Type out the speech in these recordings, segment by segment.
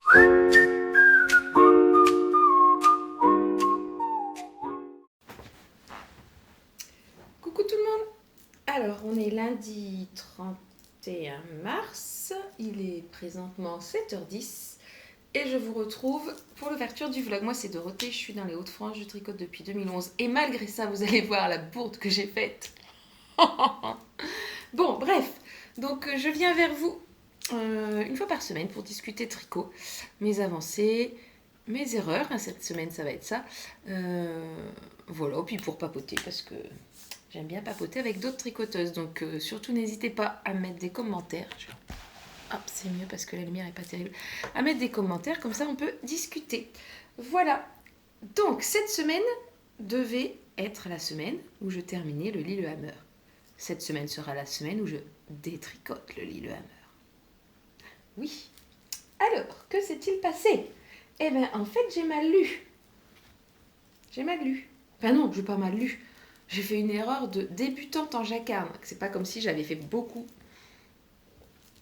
Coucou tout le monde. Alors, on est lundi 31 mars, il est présentement 7h10 et je vous retrouve pour l'ouverture du vlog. Moi c'est Dorothée, je suis dans les Hauts-de-France, je tricote depuis 2011 et malgré ça vous allez voir la bourde que j'ai faite. Bon bref, donc je viens vers vous une fois par semaine pour discuter tricot, mes avancées, mes erreurs, cette semaine ça va être ça, voilà, puis pour papoter parce que j'aime bien papoter avec d'autres tricoteuses, donc surtout n'hésitez pas à mettre des commentaires. Hop, c'est mieux parce que la lumière n'est pas terrible. À mettre des commentaires, comme ça on peut discuter. Voilà. Donc cette semaine devait être la semaine où je terminais le Lillehammer. Cette semaine sera la semaine où je détricote le Lillehammer. Oui. Alors, que s'est-il passé? Eh bien, en fait, j'ai mal lu. J'ai mal lu. Enfin non, j'ai pas mal lu. J'ai fait une erreur de débutante en jacquard. C'est pas comme si j'avais fait beaucoup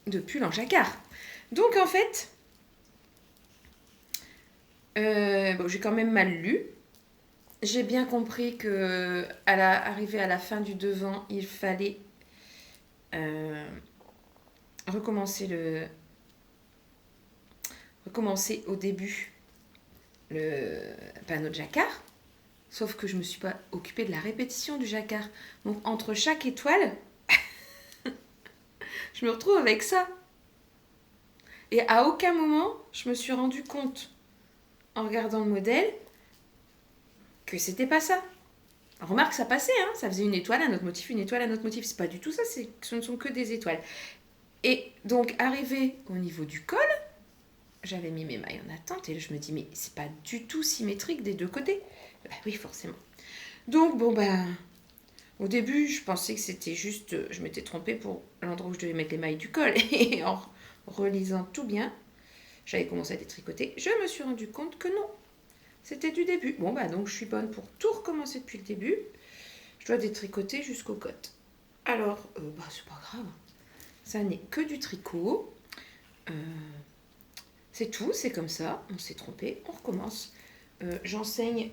de pulls en jacquard. Donc en fait, bon, j'ai quand même mal lu. J'ai bien compris que arrivé à la fin du devant, il fallait recommencer au début le panneau de jacquard. Sauf que je ne me suis pas occupée de la répétition du jacquard. Donc entre chaque étoile, je me retrouve avec ça. Et à aucun moment, je me suis rendu compte, en regardant le modèle, que c'était pas ça. Remarque, ça passait, hein, ça faisait une étoile à notre motif, une étoile à notre motif. C'est pas du tout ça, ce ne sont que des étoiles. Et donc, arrivé au niveau du col, j'avais mis mes mailles en attente et je me dis, mais c'est pas du tout symétrique des deux côtés. Bah oui, forcément. Donc, bon, au début, je pensais que c'était juste, je m'étais trompée pour l'endroit où je devais mettre les mailles du col. Et en relisant tout bien, j'avais commencé à détricoter. Je me suis rendu compte que non, c'était du début. Bon, donc je suis bonne pour tout recommencer depuis le début. Je dois détricoter jusqu'aux côtes. Alors, c'est pas grave. Ça n'est que du tricot. C'est tout, c'est comme ça. On s'est trompé, on recommence. J'enseigne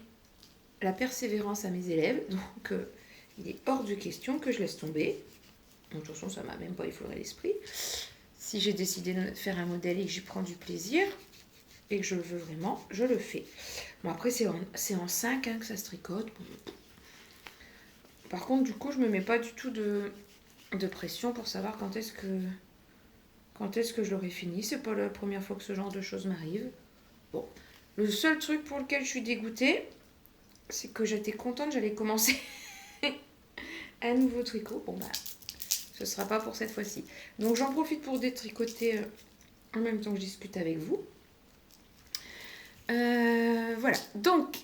la persévérance à mes élèves. Donc, il est hors de question que je laisse tomber. De toute façon, ça m'a même pas effleuré l'esprit. Si j'ai décidé de faire un modèle et que j'y prends du plaisir et que je le veux vraiment, je le fais. Bon, après, c'est en 5 que ça se tricote. Par contre, du coup, je me mets pas du tout de pression pour savoir quand est-ce que je l'aurai fini. C'est pas la première fois que ce genre de choses m'arrive. Bon, le seul truc pour lequel je suis dégoûtée, c'est que j'étais contente, j'allais commencer un nouveau tricot. Bon, ce sera pas pour cette fois-ci. Donc, j'en profite pour détricoter en même temps que je discute avec vous. Voilà. Donc,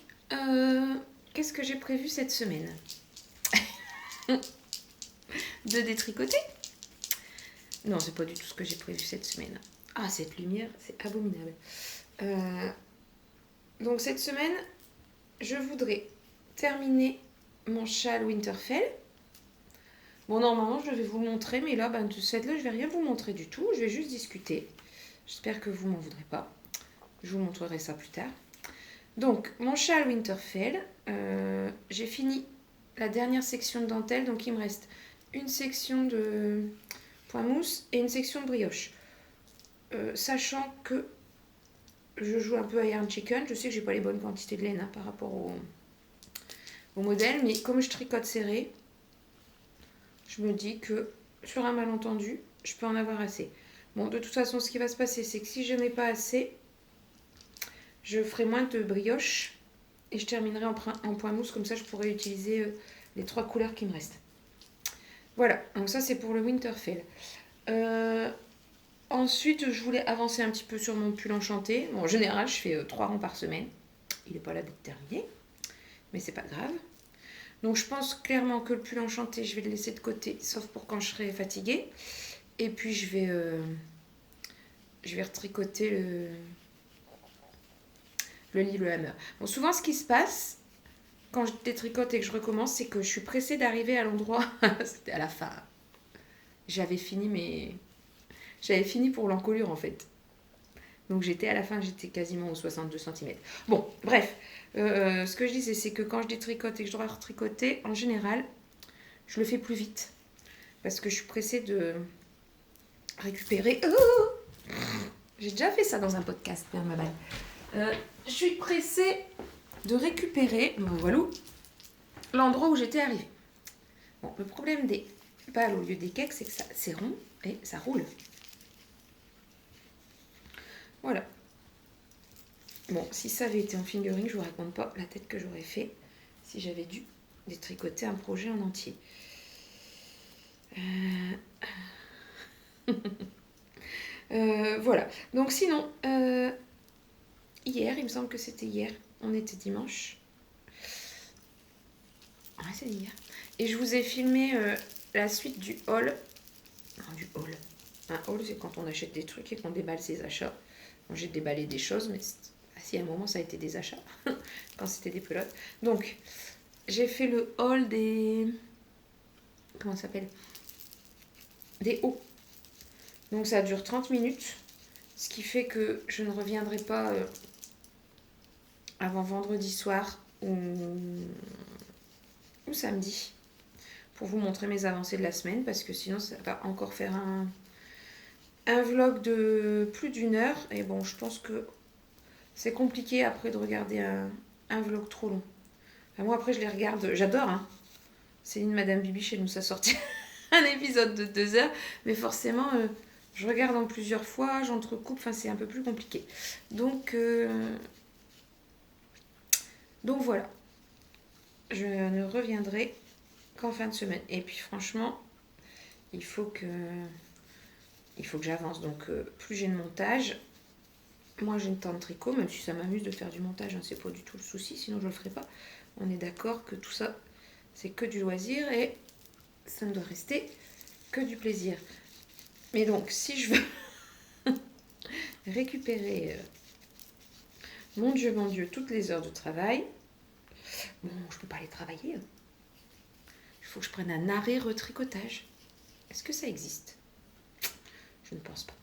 qu'est-ce que j'ai prévu cette semaine? De détricoter? Non, c'est pas du tout ce que j'ai prévu cette semaine. Ah, cette lumière, c'est abominable. Donc cette semaine, je voudrais terminer mon châle Winterfell. Bon, normalement, je vais vous le montrer, mais là, de cette-là, je vais rien vous montrer du tout. Je vais juste discuter. J'espère que vous m'en voudrez pas. Je vous montrerai ça plus tard. Donc, mon châle Winterfell, j'ai fini la dernière section de dentelle, donc il me reste une section de point mousse et une section de brioche. Sachant que je joue un peu à Yarn Chicken, je sais que j'ai pas les bonnes quantités de laine par rapport au modèle, mais comme je tricote serré, je me dis que sur un malentendu, je peux en avoir assez. Bon, de toute façon, ce qui va se passer, c'est que si je n'ai pas assez, je ferai moins de brioche et je terminerai en point mousse, comme ça je pourrai utiliser les 3 couleurs qui me restent. Voilà, donc ça c'est pour le Winterfell. Ensuite, je voulais avancer un petit peu sur mon pull enchanté. Bon, en général, je fais 3 rangs par semaine. Il n'est pas là d'être terminé, mais c'est pas grave. Donc je pense clairement que le pull enchanté, je vais le laisser de côté, sauf pour quand je serai fatiguée. Et puis je vais retricoter le Lillehammer. Bon, souvent ce qui se passe quand je détricote et que je recommence, c'est que je suis pressée d'arriver à l'endroit. C'était à la fin. J'avais fini pour l'encolure en fait. Donc à la fin, j'étais quasiment aux 62 cm. Bon, bref, ce que je disais, c'est que quand je détricote et que je dois retricoter, en général, je le fais plus vite. Parce que je suis pressée de récupérer... Oh, j'ai déjà fait ça dans un podcast, merde ma balle. Je suis pressée de récupérer, voilà, l'endroit où j'étais arrivée. Bon, le problème des balles au lieu des cakes, c'est que c'est rond et ça roule. Voilà. Bon, si ça avait été en fingering, je vous raconte pas la tête que j'aurais fait si j'avais dû détricoter un projet en entier. Voilà. Donc sinon, hier, il me semble que c'était hier, on était dimanche. Ouais, c'est hier. Et je vous ai filmé la suite du haul. Non, du haul. Un haul, c'est quand on achète des trucs et qu'on déballe ses achats. Bon, j'ai déballé des choses, mais si à un moment ça a été des achats, quand c'était des pelotes. Donc, j'ai fait le haul des... Comment ça s'appelle? Des hauts. Donc ça dure 30 minutes, ce qui fait que je ne reviendrai pas avant vendredi soir ou samedi pour vous montrer mes avancées de la semaine, parce que sinon ça va encore faire un vlog de plus d'1 heure. Et bon, je pense que c'est compliqué après de regarder un vlog trop long. Enfin, moi après je les regarde, j'adore, hein. Céline Madame Bibiche, elle nous a sorti un épisode de 2 heures, mais forcément je regarde en plusieurs fois, j'entrecoupe, enfin c'est un peu plus compliqué. Donc voilà, je ne reviendrai qu'en fin de semaine. Et puis franchement, il faut que j'avance. Donc plus j'ai de montage, moi j'ai une temps de tricot, même si ça m'amuse de faire du montage, hein, c'est pas du tout le souci, sinon je le ferai pas. On est d'accord que tout ça, c'est que du loisir et ça ne doit rester que du plaisir. Mais donc, si je veux récupérer, mon Dieu, toutes les heures de travail, bon, je peux pas aller travailler. Il faut que je prenne un arrêt retricotage. Est-ce que ça existe? Je ne pense pas.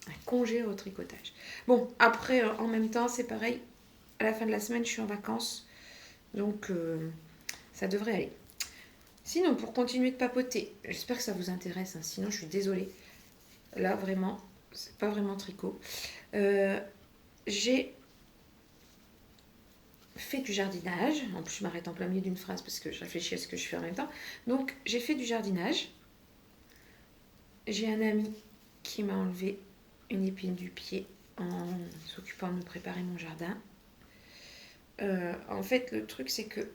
Un congé retricotage. Bon, après, en même temps, c'est pareil. À la fin de la semaine, je suis en vacances. Donc, ça devrait aller. Sinon, pour continuer de papoter, j'espère que ça vous intéresse, hein, sinon je suis désolée. Là, vraiment, c'est pas vraiment tricot. J'ai fait du jardinage. En plus, je m'arrête en plein milieu d'une phrase parce que je réfléchis à ce que je fais en même temps. Donc, j'ai fait du jardinage. J'ai un ami qui m'a enlevé une épine du pied en s'occupant de me préparer mon jardin. En fait, le truc, c'est que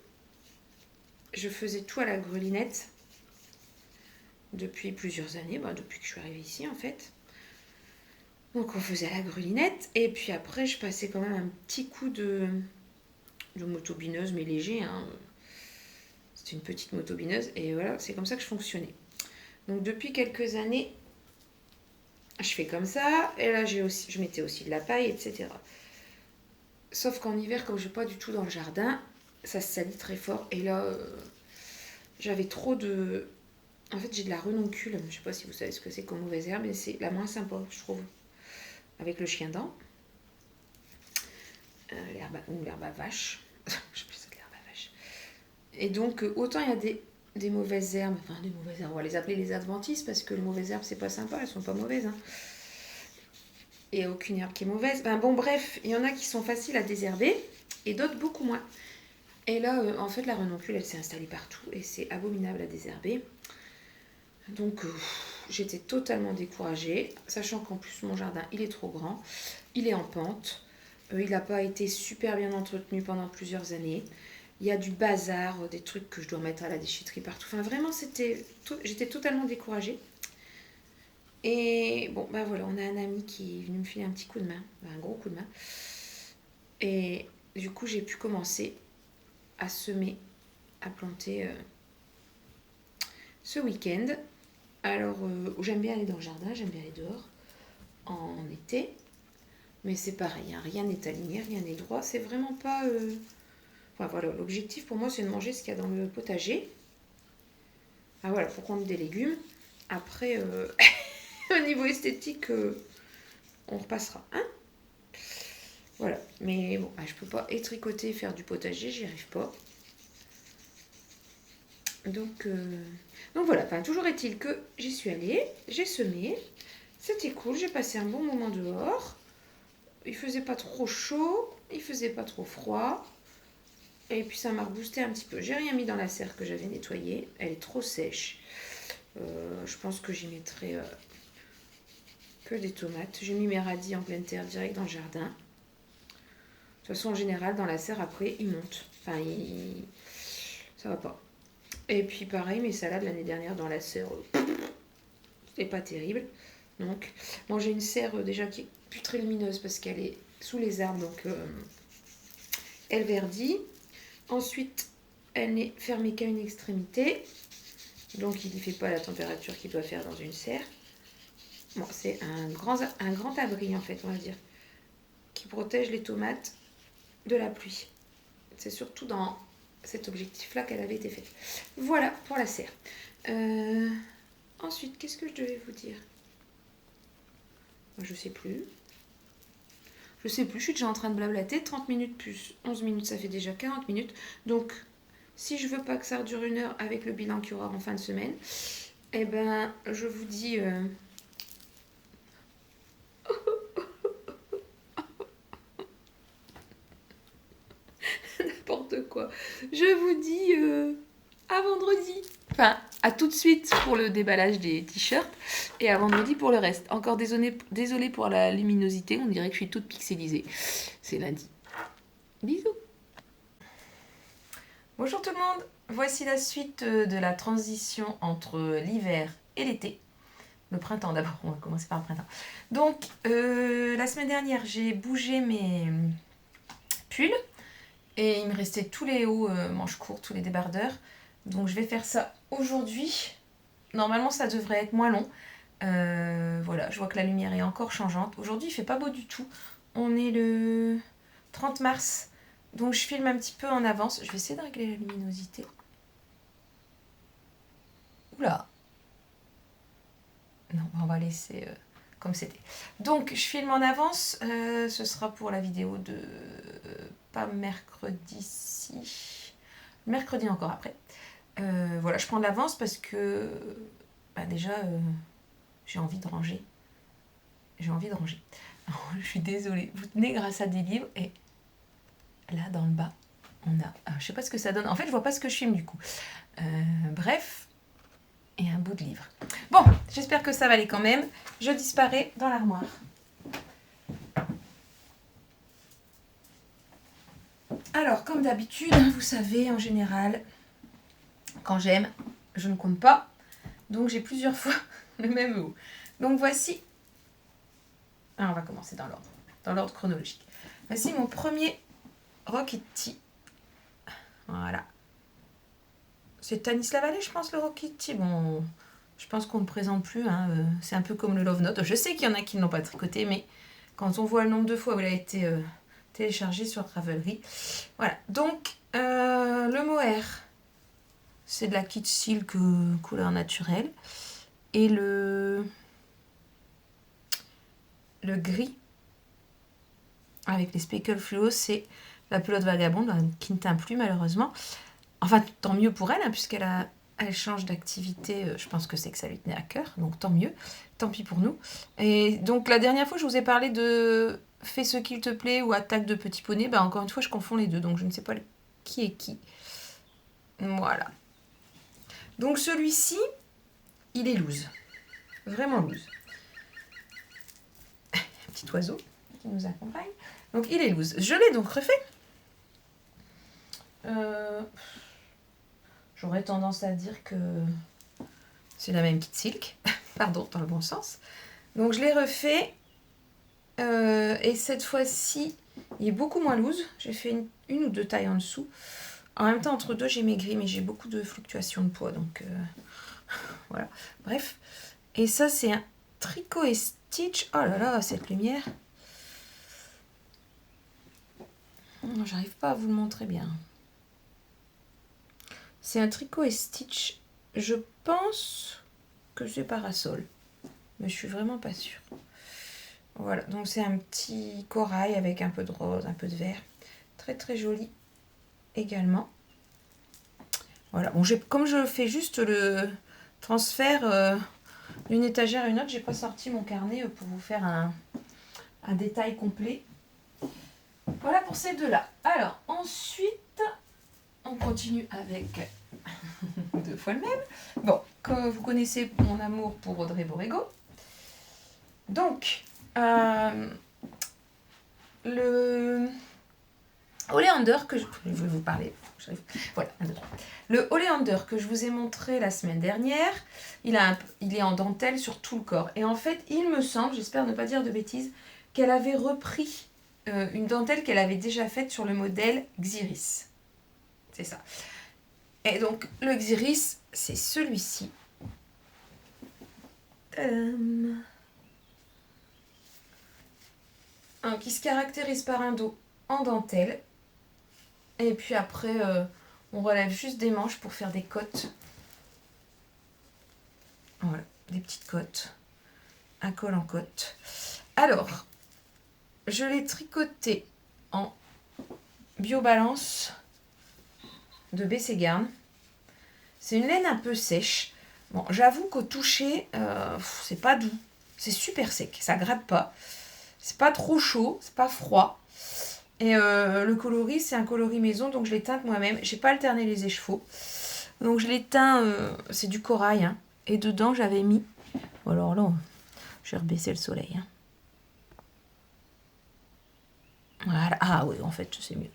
je faisais tout à la grelinette depuis plusieurs années, depuis que je suis arrivée ici en fait. Donc on faisait à la grelinette et puis après je passais quand même un petit coup de motobineuse, mais léger, hein. C'était une petite motobineuse et voilà, c'est comme ça que je fonctionnais. Donc depuis quelques années, je fais comme ça et là je mettais aussi de la paille, etc. Sauf qu'en hiver, comme je ne vais pas du tout dans le jardin, ça se salit très fort et là j'avais trop de... En fait, j'ai de la renoncule. Je ne sais pas si vous savez ce que c'est comme mauvaise herbe, mais c'est la moins sympa, je trouve. Avec le chien dent. L'herbe à vache. Je plus ça de l'herbe à vache. Et donc, autant il y a des mauvaises herbes. Enfin, des mauvaises herbes. On va les appeler les adventices parce que les mauvaises herbes, c'est pas sympa. Elles sont pas mauvaises. Hein. Et il n'y a aucune herbe qui est mauvaise. Bon, bref, il y en a qui sont faciles à désherber et d'autres beaucoup moins. Et là, en fait, la renoncule, elle s'est installée partout et c'est abominable à désherber. Donc j'étais totalement découragée, sachant qu'en plus mon jardin il est trop grand, il est en pente, il n'a pas été super bien entretenu pendant plusieurs années, il y a du bazar, des trucs que je dois mettre à la déchetterie partout, enfin vraiment j'étais totalement découragée. Et bon voilà, on a un ami qui est venu me filer un petit coup de main, un gros coup de main, et du coup j'ai pu commencer à semer, à planter ce week-end. Alors, j'aime bien aller dans le jardin, j'aime bien aller dehors en été. Mais c'est pareil, hein, rien n'est aligné, rien n'est droit. C'est vraiment pas... Enfin, voilà, l'objectif pour moi, c'est de manger ce qu'il y a dans le potager. Ah voilà, faut qu'on ait des légumes. Après, au niveau esthétique, on repassera. Hein? Mais bon, je peux pas étricoter et faire du potager, j'y arrive pas. Donc voilà, enfin, toujours est-il que j'y suis allée, j'ai semé, c'était cool, j'ai passé un bon moment dehors. Il faisait pas trop chaud, il faisait pas trop froid. Et puis ça m'a reboosté un petit peu. J'ai rien mis dans la serre que j'avais nettoyée, elle est trop sèche. Je pense que j'y mettrai que des tomates. J'ai mis mes radis en pleine terre direct dans le jardin. De toute façon, en général, dans la serre, après, ils montent. Enfin, ça va pas. Et puis pareil, mes salades l'année dernière dans la serre, c'était pas terrible. Donc, bon, j'ai une serre déjà qui est plus très lumineuse parce qu'elle est sous les arbres, donc elle verdit. Ensuite, elle n'est fermée qu'à une extrémité, donc il ne fait pas la température qu'il doit faire dans une serre. Bon, c'est un grand abri en fait, on va dire, qui protège les tomates de la pluie. C'est surtout dans cet objectif-là qu'elle avait été faite. Voilà pour la serre. Ensuite, qu'est-ce que je devais vous dire? Je sais plus. Je sais plus, je suis déjà en train de blablater. 30 minutes plus 11 minutes, ça fait déjà 40 minutes. Donc, si je veux pas que ça dure 1 heure avec le bilan qu'il y aura en fin de semaine, eh ben, je vous dis... n'importe quoi. Je vous dis à vendredi. Enfin, à tout de suite pour le déballage des t-shirts et à vendredi pour le reste. Encore désolée pour la luminosité, on dirait que je suis toute pixelisée. C'est lundi. Bisous. Bonjour tout le monde. Voici la suite de la transition entre l'hiver et l'été. Le printemps d'abord, on va commencer par le printemps. Donc, la semaine dernière, j'ai bougé mes pulls. Et il me restait tous les hauts manches courtes, tous les débardeurs. Donc je vais faire ça aujourd'hui. Normalement ça devrait être moins long. Voilà, je vois que la lumière est encore changeante. Aujourd'hui il fait pas beau du tout. On est le 30 mars. Donc je filme un petit peu en avance. Je vais essayer de régler la luminosité. Oula. Non, on va laisser comme c'était. Donc je filme en avance. Ce sera pour la vidéo de... pas mercredi, mercredi encore après. Voilà, je prends de l'avance parce que déjà j'ai envie de ranger. J'ai envie de ranger. Alors, je suis désolée. Vous tenez grâce à des livres et là dans le bas on a. Je sais pas ce que ça donne. En fait, je vois pas ce que je filme du coup. Bref, et un bout de livre. Bon, j'espère que ça va aller quand même. Je disparais dans l'armoire. Alors, comme d'habitude, vous savez, en général, quand j'aime, je ne compte pas. Donc, j'ai plusieurs fois le même haut. Donc, voici... on va commencer dans l'ordre chronologique. Voici mon premier Rocketti. Voilà. C'est Tanis Lavallee, je pense, le Rocketti. Bon, je pense qu'on ne le présente plus. C'est un peu comme le Love Note. Je sais qu'il y en a qui ne l'ont pas tricoté, mais quand on voit le nombre de fois où il a été... téléchargé sur Ravelry. Voilà, donc le mohair, c'est de la kit silk couleur naturelle. Et le gris, avec les speckles fluo, c'est la pelote vagabonde, qui ne teint plus malheureusement. Enfin, tant mieux pour elle, puisqu'elle change d'activité. Je pense que c'est que ça lui tenait à cœur, donc tant mieux. Tant pis pour nous. Et donc la dernière fois, je vous ai parlé de... Fais ce qu'il te plaît ou Attaque de petit poney, encore une fois je confonds les deux, donc je ne sais pas qui est qui. Voilà. Donc celui-ci, il est loose. Vraiment loose. Un petit oiseau qui nous accompagne. Donc il est loose. Je l'ai donc refait. J'aurais tendance à dire que c'est la même kit silk. Pardon, dans le bon sens. Donc je l'ai refait. Et cette fois-ci, il est beaucoup moins loose. J'ai fait une ou deux tailles en dessous. En même temps, entre deux, j'ai maigri, mais j'ai beaucoup de fluctuations de poids. Donc, voilà. Bref. Et ça, c'est un tricot et stitch. Oh là là, cette lumière. J'arrive pas à vous le montrer bien. C'est un tricot et stitch. Je pense que c'est parasol. Mais je suis vraiment pas sûre. Voilà, donc c'est un petit corail avec un peu de rose, un peu de vert. Très très joli également. Voilà, bon, comme je fais juste le transfert d'une étagère à une autre, j'ai pas sorti mon carnet pour vous faire un détail complet. Voilà pour ces deux-là. Alors, ensuite, on continue avec deux fois le même. Bon, comme vous connaissez mon amour pour Audrey Borrego. Donc, le Oleander que je vais vous parler. Voilà, 1, 2, 3. Le Oleander que je vous ai montré la semaine dernière, il est en dentelle sur tout le corps. Et en fait, il me semble, j'espère ne pas dire de bêtises, qu'elle avait repris une dentelle qu'elle avait déjà faite sur le modèle Xiris. C'est ça. Et donc, le Xiris, c'est celui-ci. Qui se caractérise par un dos en dentelle. Et puis après, on relève juste des manches pour faire des côtes. Voilà, des petites côtes. Un col en côte. Alors, je l'ai tricoté en Biobalance de Bességarn. C'est une laine un peu sèche. Bon, j'avoue qu'au toucher, c'est pas doux. C'est super sec, ça gratte pas. C'est pas trop chaud, c'est pas froid. Et le coloris, c'est un coloris maison, donc je l'ai teinte moi-même. J'ai pas alterné les écheveaux. Donc je l'ai teint, c'est du corail. Hein. Et dedans, j'avais mis... Alors là, j'ai rebaissé le soleil. Hein. Voilà. Ah oui, en fait, c'est mieux.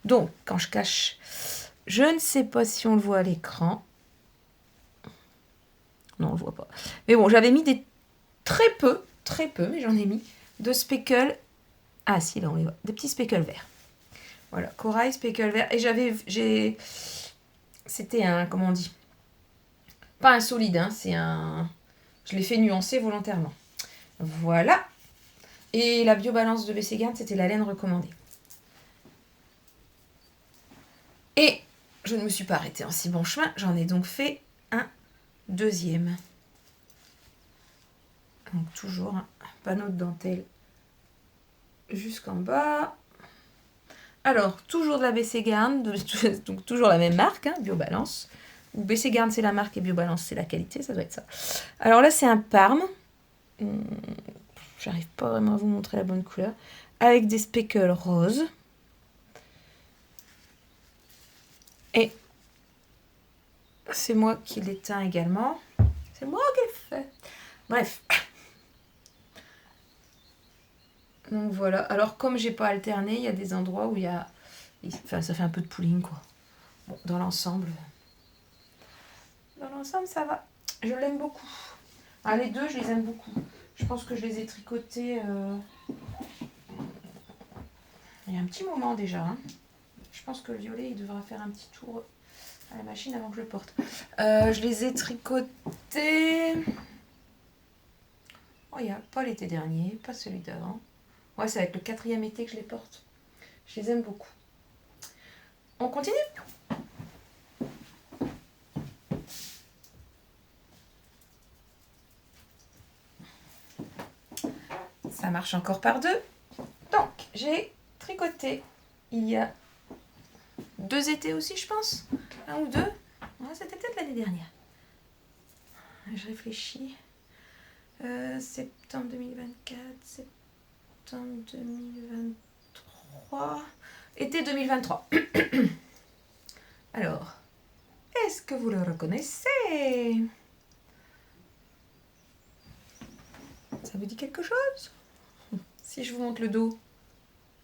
Donc, quand je cache... Je ne sais pas si on le voit à l'écran. Non, on le voit pas. Mais bon, j'avais mis très peu, mais j'en ai mis, de speckles. Ah si, là on les voit. Des petits speckles verts. Voilà, corail, speckle vert. Et c'était un, comment on dit? Pas un solide, hein, c'est un... Je l'ai fait nuancer volontairement. Voilà. Et la Biobalance de Bességarn, c'était la laine recommandée. Et je ne me suis pas arrêtée en si bon chemin. J'en ai donc fait un deuxième. Donc toujours un panneau de dentelle jusqu'en bas. Alors, toujours de la Bességarn, donc toujours la même marque, hein, Biobalance. Ou Bességarn c'est la marque et Biobalance c'est la qualité, ça doit être ça. Alors là c'est un Parme. J'arrive pas vraiment à vous montrer la bonne couleur. Avec des speckles roses. Et c'est moi qui l'ai teint également. C'est moi qui l'ai fait. Bref. Donc voilà. Alors comme j'ai pas alterné, il y a des endroits où il y a... Enfin, ça fait un peu de pooling, quoi. Bon, dans l'ensemble... ça va. Je l'aime beaucoup. Ah, les deux, je les aime beaucoup. Je pense que je les ai tricotés... Il y a un petit moment déjà. Hein. Je pense que le violet, il devra faire un petit tour à la machine avant que je le porte. Je les ai tricotés... Oh, il n'y a pas l'été dernier, pas celui d'avant. Ouais, ça va être le 4e été que je les porte. Je les aime beaucoup. On continue ? Ça marche encore par deux. Donc, j'ai tricoté il y a 2 étés aussi, je pense. 1 ou 2. Ouais, c'était peut-être l'année dernière. Je réfléchis. Septembre 2024, septembre 2023, été 2023. Alors, est-ce que vous le reconnaissez? Ça vous dit quelque chose? Si je vous montre le dos.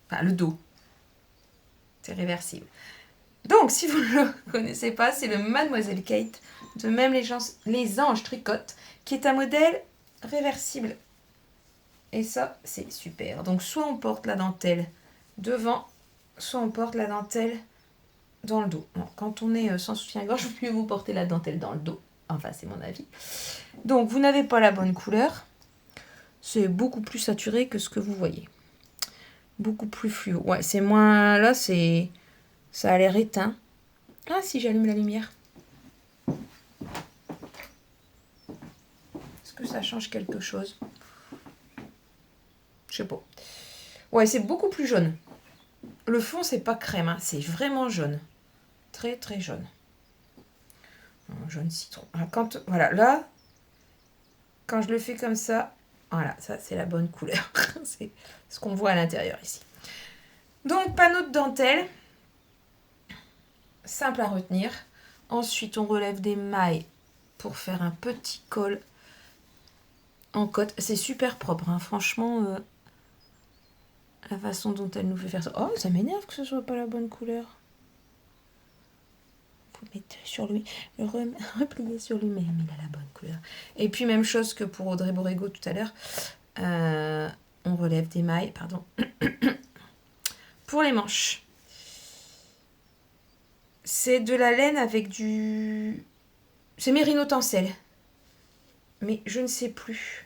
Enfin, le dos. C'est réversible. Donc, si vous ne le connaissez pas, c'est le Mademoiselle Kate de Même les Anges Tricotent, qui est un modèle réversible. Et ça, c'est super. Donc, soit on porte la dentelle devant, soit on porte la dentelle dans le dos. Non, quand on est sans soutien-gorge, mieux vous porter la dentelle dans le dos. Enfin, c'est mon avis. Donc, vous n'avez pas la bonne couleur. C'est beaucoup plus saturé que ce que vous voyez. Beaucoup plus fluo. Ouais, c'est moins... Là, c'est... Ça a l'air éteint. Ah, si j'allume la lumière. Est-ce que ça change quelque chose? Je sais pas. Ouais, c'est beaucoup plus jaune. Le fond, c'est pas crème, hein, c'est vraiment jaune. Très, très jaune. Jaune citron. Voilà, là, quand je le fais comme ça, voilà, ça, c'est la bonne couleur. C'est ce qu'on voit à l'intérieur ici. Donc, panneau de dentelle. Simple à retenir. Ensuite, on relève des mailles pour faire un petit col en côte. C'est super propre, hein. Franchement, la façon dont elle nous fait faire ça. Oh, ça m'énerve que ce soit pas la bonne couleur. Faut mettre sur lui, replier sur lui-même, il a la bonne couleur. Et puis, même chose que pour Audrey Borrego tout à l'heure. On relève des mailles, pardon. Pour les manches. C'est de la laine avec du... C'est Merino Tencel. Mais je ne sais plus.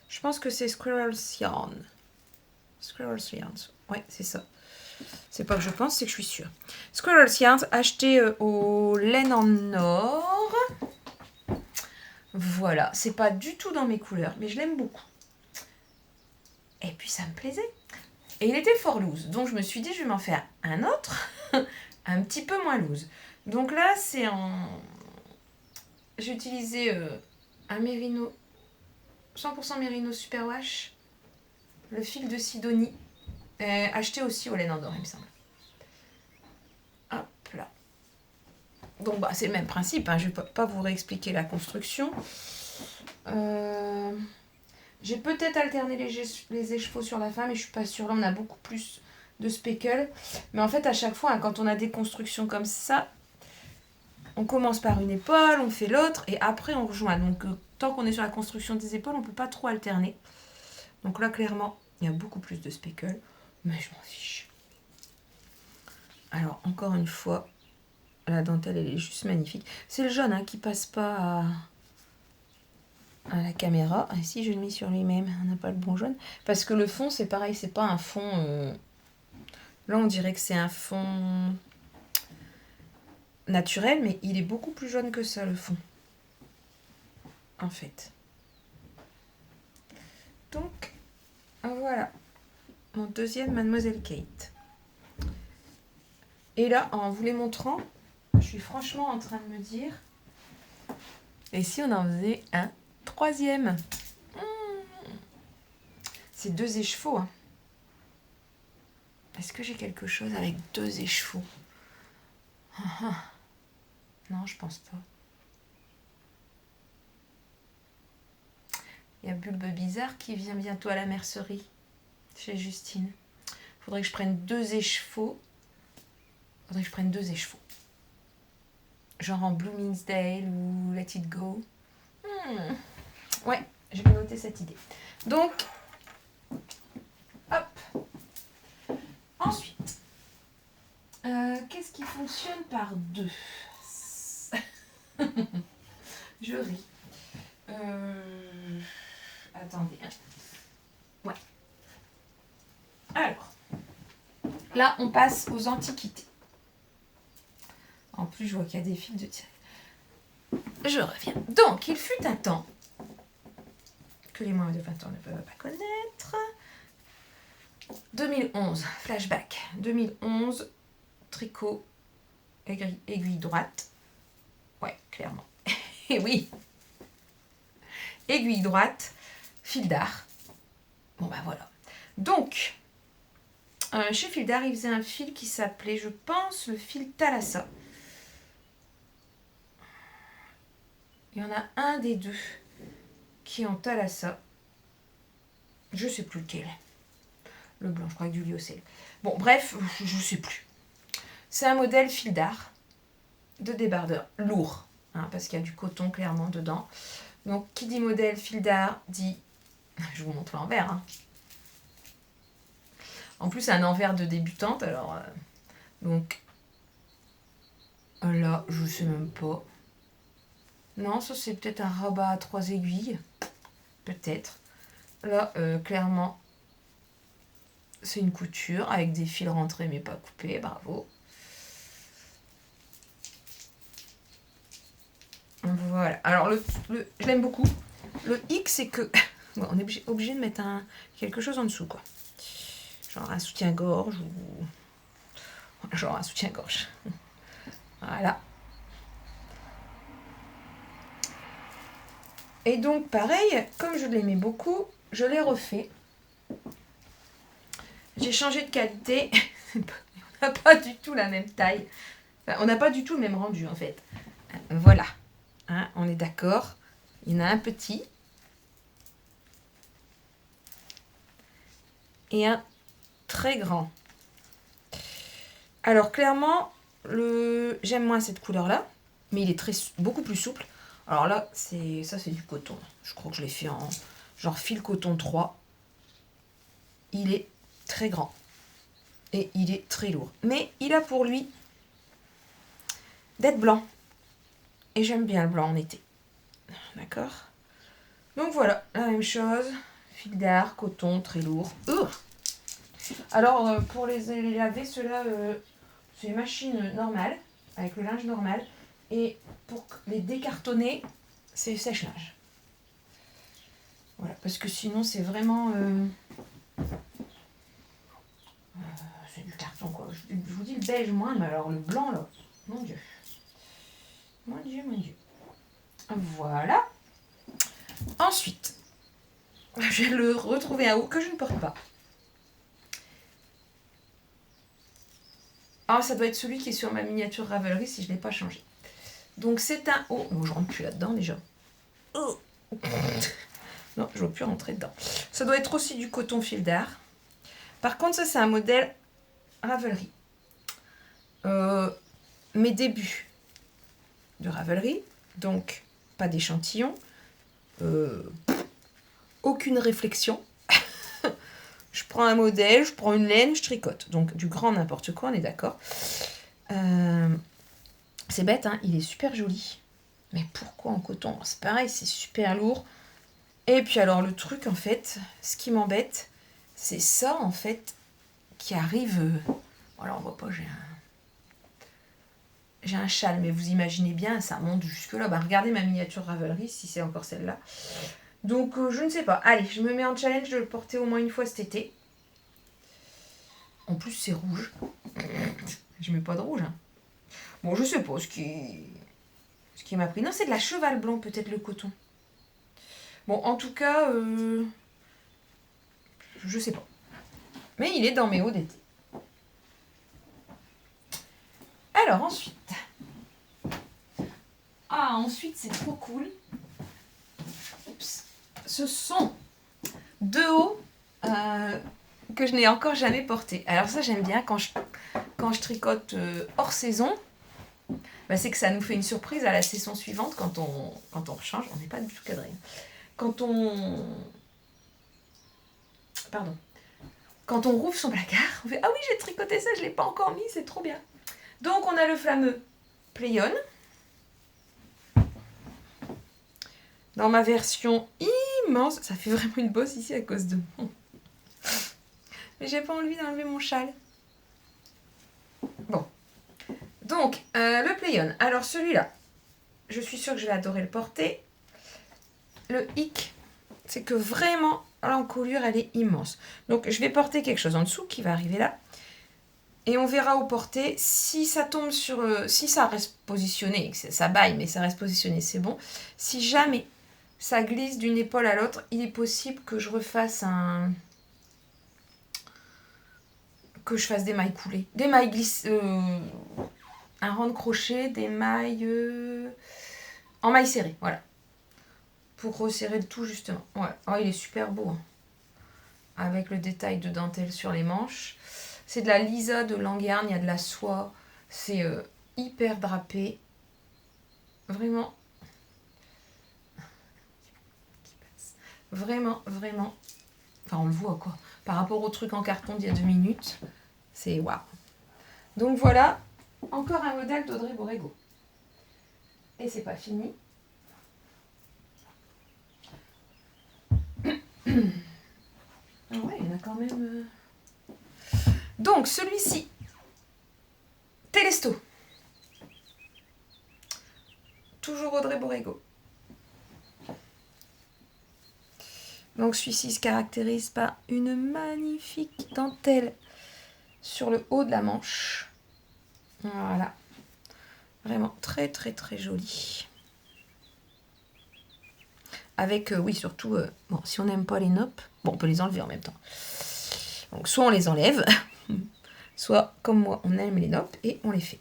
Je pense que c'est Squirrel's Yarn. Squirrel's Yarn. Ouais, c'est ça. C'est pas que je pense, c'est que je suis sûre. Squirrel's Yarn, acheté au Laine en or. Voilà. C'est pas du tout dans mes couleurs, mais je l'aime beaucoup. Et puis ça me plaisait. Et il était fort loose. Donc je me suis dit, je vais m'en faire un autre. Un petit peu moins loose. Donc là, c'est en... J'ai utilisé un Merino, 100% Merino Superwash, le fil de Sidonie, acheté aussi au Laine en or, il me semble. Hop là. Donc bah, c'est le même principe, hein. Je ne vais pas vous réexpliquer la construction. J'ai peut-être alterné les écheveaux sur la fin, mais je ne suis pas sûre. Là, on a beaucoup plus de speckle. Mais en fait, à chaque fois, hein, quand on a des constructions comme ça, on commence par une épaule, on fait l'autre, et après on rejoint. Donc tant qu'on est sur la construction des épaules, on ne peut pas trop alterner. Donc là, clairement, il y a beaucoup plus de speckle, mais je m'en fiche. Alors, encore une fois, la dentelle, elle est juste magnifique. C'est le jaune, hein, qui passe pas à la caméra. Ah, si je le mets sur lui-même, on n'a pas le bon jaune. Parce que le fond, c'est pareil, c'est pas un fond... Là, on dirait que c'est un fond... naturel, mais il est beaucoup plus jaune que ça, le fond. En fait. Donc, voilà. Mon deuxième Mademoiselle Kate. Et là, en vous les montrant, je suis franchement en train de me dire... Et si on en faisait un troisième? C'est 2 écheveaux, hein. Est-ce que j'ai quelque chose avec 2 écheveaux? Non, je pense pas. Il y a Bulbe Bizarre qui vient bientôt à la mercerie chez Justine. Faudrait que je prenne 2 écheveaux. Genre en Bloomingdale ou Let It Go. Ouais, je vais noter cette idée. Donc, hop. Ensuite, qu'est-ce qui fonctionne par 2? Je ris. Attendez. Ouais. Alors, là, on passe aux antiquités. En plus, je vois qu'il y a des fils de tir. Je reviens. Donc, il fut un temps que les moins de 20 ans ne peuvent pas connaître. 2011, flashback. 2011, tricot, aiguille droite. Ouais, clairement. Et oui. Aiguille droite, fil d'art. Bon, ben voilà. Donc, chez Fil d'Art, il faisait un fil qui s'appelait, je pense, le fil Thalassa. Il y en a un des 2 qui est en Thalassa. Je sais plus lequel. Le blanc, je crois que du lyocell. Bon, bref, je sais plus. C'est un modèle Fil d'Art de débardeur lourd, hein, parce qu'il y a du coton clairement dedans. Donc, qui dit modèle Fil d'Art dit... Je vous montre l'envers, hein. En plus, c'est un envers de débutante, alors... donc, là, je sais même pas. Non, ça, c'est peut-être un rabat à 3 aiguilles. Peut-être. Là, clairement, c'est une couture avec des fils rentrés, mais pas coupés. Bravo. Voilà. Alors, je l'aime beaucoup. Le hic, c'est que Ouais, on est obligé de mettre quelque chose en dessous, quoi. Genre un soutien-gorge ou... Genre un soutien-gorge. Voilà. Et donc, pareil, comme je l'aimais beaucoup, je l'ai refait. J'ai changé de qualité. On n'a pas du tout la même taille. Enfin, on n'a pas du tout le même rendu, en fait. Voilà. Hein, on est d'accord. Il y en a un petit. Et un très grand. Alors, clairement, j'aime moins cette couleur-là. Mais il est beaucoup plus souple. Alors là, ça c'est du coton. Je crois que je l'ai fait en genre fil coton 3. Il est très grand. Et il est très lourd. Mais il a pour lui d'être blanc. Et j'aime bien le blanc en été. D'accord? Donc voilà, la même chose. Fil d'art, coton, très lourd. Alors, pour les laver, ceux-là, c'est une machine normale, avec le linge normal. Et pour les décartonner, c'est sèche-linge. Voilà, parce que sinon, c'est vraiment... c'est du carton, quoi. Je vous dis le beige moins, mais alors le blanc, là, mon Dieu. Mon Dieu, mon Dieu. Voilà. Ensuite, je vais le retrouver un haut que je ne porte pas. Ah, ça doit être celui qui est sur ma miniature Ravelry si je ne l'ai pas changé. Donc c'est un haut. Bon, je rentre plus là-dedans déjà. Oh. Non, je ne veux plus rentrer dedans. Ça doit être aussi du coton fil d'art. Par contre, ça c'est un modèle Ravelry. Mes débuts de Ravelry, donc pas d'échantillon, aucune réflexion. Je prends un modèle, je prends une laine, je tricote. Donc du grand n'importe quoi, on est d'accord. C'est bête, hein, il est super joli. Mais pourquoi en coton? C'est pareil, c'est super lourd. Et puis alors le truc en fait, ce qui m'embête, c'est ça en fait qui arrive... Alors on voit pas, j'ai un châle, mais vous imaginez bien, ça monte jusque là. Bah, regardez ma miniature Ravelry, si c'est encore celle-là. Donc je ne sais pas. Allez, je me mets en challenge de le porter au moins une fois cet été. En plus c'est rouge. Je mets pas de rouge. Hein. Bon, je sais pas ce qui m'a pris. Non, c'est de la cheval blanc peut-être le coton. Bon, en tout cas, je sais pas. Mais il est dans mes hauts d'été. Alors ensuite. Ah, ensuite c'est trop cool. Oups. Ce sont deux hauts que je n'ai encore jamais portés. Alors ça j'aime bien quand je tricote hors saison. Bah, c'est que ça nous fait une surprise à la saison suivante quand on change. On n'est pas du tout cadré. Quand on rouvre son placard, on fait « Ah oui, j'ai tricoté ça, je ne l'ai pas encore mis, c'est trop bien !» Donc, on a le fameux Play-On. Dans ma version immense. Ça fait vraiment une bosse ici à cause de moi. Mais j'ai pas envie d'enlever mon châle. Bon. Donc, le Play-On. Alors, celui-là, je suis sûre que je vais adorer le porter. Le hic, c'est que vraiment, l'encolure, elle est immense. Donc, je vais porter quelque chose en dessous qui va arriver là. Et on verra où porter. Si ça tombe sur... si ça reste positionné, ça baille, mais ça reste positionné, c'est bon. Si jamais ça glisse d'une épaule à l'autre, il est possible que je refasse que je fasse des mailles coulées. Des mailles glissées... un rang de crochet, des mailles... en mailles serrées, voilà. Pour resserrer le tout, justement. Ouais. Oh, il est super beau. Hein. Avec le détail de dentelle sur les manches. C'est de la Lisa de Langarn, il y a de la soie. C'est hyper drapé. Vraiment. Vraiment, vraiment. Enfin, on le voit quoi. Par rapport au truc en carton d'il y a 2 minutes. C'est waouh. Donc voilà. Encore un modèle d'Audrey Borrego. Et c'est pas fini. Ouais, il y en a quand même... Donc, celui-ci. Telesto. Toujours Audrey Borrego. Donc celui-ci se caractérise par une magnifique dentelle sur le haut de la manche. Voilà. Vraiment très très très joli. Avec, oui, surtout, bon, si on n'aime pas les noppes, bon, on peut les enlever en même temps. Donc soit on les enlève, soit comme moi, on aime les noppes et on les fait.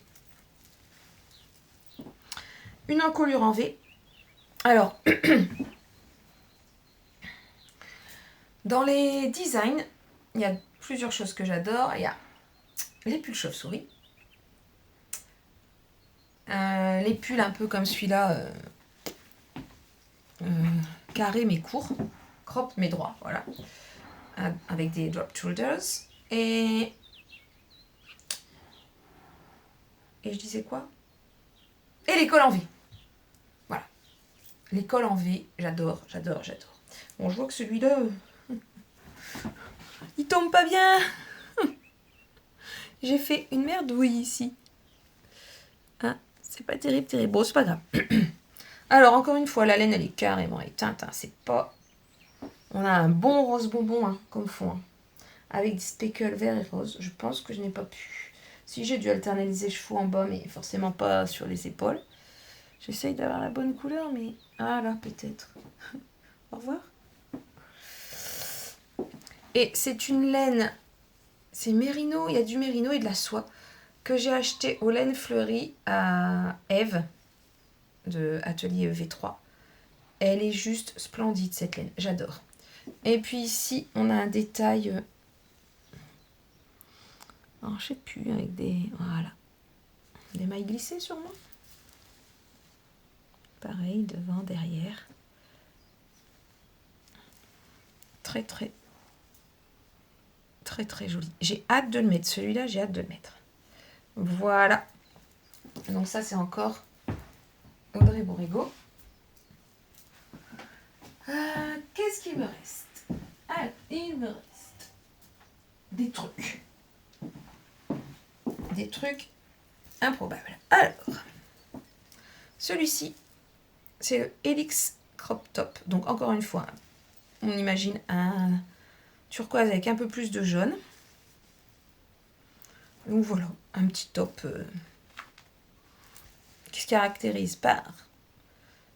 Une encolure en V. Alors, dans les designs, il y a plusieurs choses que j'adore. Il y a les pulls chauve-souris. Les pulls un peu comme celui-là, carré mais court. Crop mais droit, voilà. Avec des drop shoulders. Et je disais quoi? Et les cols en V. Voilà. Les cols en V, j'adore, j'adore, j'adore. Bon, je vois que celui-là, il tombe pas bien. J'ai fait une merdouille ici. Hein, c'est pas terrible, terrible. Bon, c'est pas grave. Alors, encore une fois, la laine, elle est carrément éteinte. Hein. C'est pas... On a un bon rose bonbon, hein, comme fond. Hein. Avec des speckles vert et rose. Je pense que je n'ai pas pu. Si, j'ai dû alterner les écheveaux en bas, mais forcément pas sur les épaules. J'essaye d'avoir la bonne couleur, mais... Ah là, peut-être. Au revoir. Et c'est une laine... C'est mérino, il y a du mérino et de la soie que j'ai acheté aux laines fleuries à Eve de Atelier V3. Elle est juste splendide cette laine, j'adore. Et puis ici, on a un détail, alors je sais plus, avec des, voilà, des mailles glissées sûrement. Pareil, devant, derrière. Très très très très joli. J'ai hâte de le mettre, celui-là, j'ai hâte de le mettre. Voilà. Donc ça, c'est encore Audrey Bourrigo. Qu'est-ce qu'il me reste? Ah, il me reste des trucs. Des trucs improbables. Alors, celui-ci, c'est le Helix Crop Top. Donc encore une fois, on imagine un turquoise avec un peu plus de jaune. Donc voilà, un petit top qui se caractérise par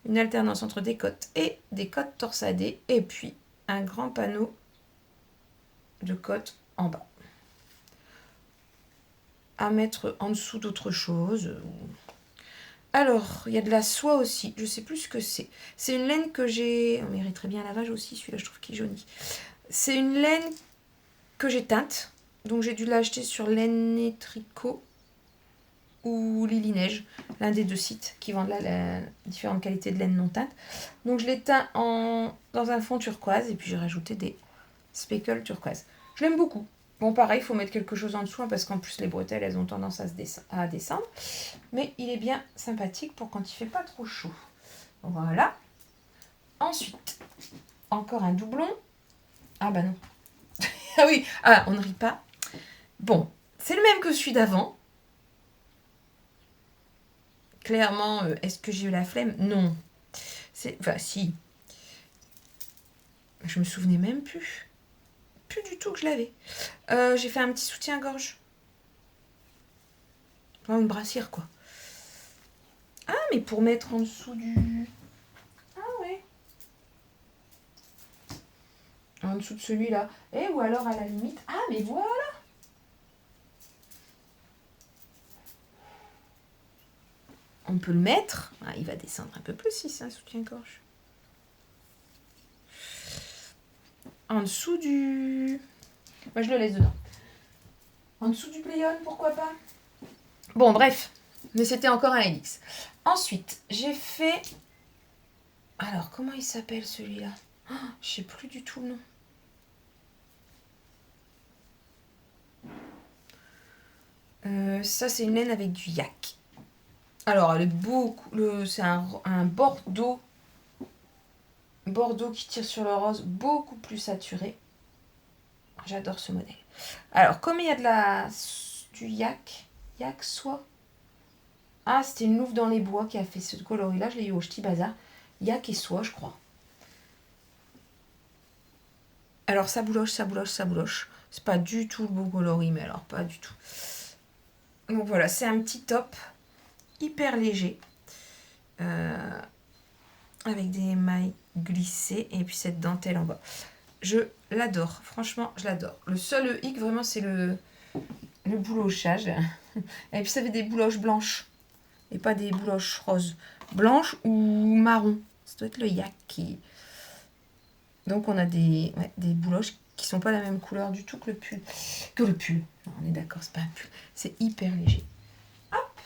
une alternance entre des côtes et des côtes torsadées, et puis un grand panneau de côtes en bas. À mettre en dessous d'autre chose. Alors, il y a de la soie aussi, je sais plus ce que c'est. C'est une laine que j'ai... On mériterait bien un lavage aussi, celui-là je trouve qu'il est jauni. C'est une laine que j'ai teinte, donc j'ai dû l'acheter sur Laine et Tricot ou Lily Neige, l'un des deux sites qui vendent la différentes qualités de laine non teinte. Donc je l'ai teint dans un fond turquoise et puis j'ai rajouté des speckles turquoise. Je l'aime beaucoup. Bon, pareil, il faut mettre quelque chose en dessous, hein, parce qu'en plus les bretelles, elles ont tendance à descendre. Mais il est bien sympathique pour quand il fait pas trop chaud. Voilà. Ensuite, encore un doublon. Ah bah non. Ah oui, ah, on ne rit pas. Bon, c'est le même que celui d'avant. Clairement, est-ce que j'ai eu la flemme? Non. Enfin, si. Je me souvenais même plus. Plus du tout que je l'avais. J'ai fait un petit soutien-gorge. Enfin, une brassière, quoi. Ah, mais pour mettre en dessous du... Ah ouais. En dessous de celui-là. Et ou alors à la limite... Ah, mais voilà. On peut le mettre. Ah, il va descendre un peu plus si c'est un soutien-gorge. En dessous du... Moi, je le laisse dedans. En dessous du playon, pourquoi pas? Bon, bref. Mais c'était encore un Helix. Ensuite, j'ai fait... Alors, comment il s'appelle celui-là? Oh, je sais plus du tout le nom. Ça, c'est une laine avec du yak. Alors, elle est beaucoup... C'est un bordeaux. Bordeaux qui tire sur le rose, beaucoup plus saturé. J'adore ce modèle. Alors, comme il y a du yak soie. Ah, c'était une louve dans les bois qui a fait ce coloris-là. Je l'ai eu au Ch'ti Bazar. Yak et soie, je crois. Alors ça bouloche, ça bouloche, ça bouloche. C'est pas du tout le beau coloris, mais alors pas du tout. Donc voilà, c'est un petit top hyper léger. Avec des mailles glissées et puis cette dentelle en bas. Je l'adore, franchement, je l'adore. Le seul hic, vraiment, c'est le boulochage. Et puis ça fait des bouloches blanches et pas des bouloches roses. Blanches ou marron. Ça doit être le yak qui... Donc on a des bouloches qui sont pas la même couleur du tout que le pull. Non, on est d'accord, c'est pas un pull. C'est hyper léger. Hop.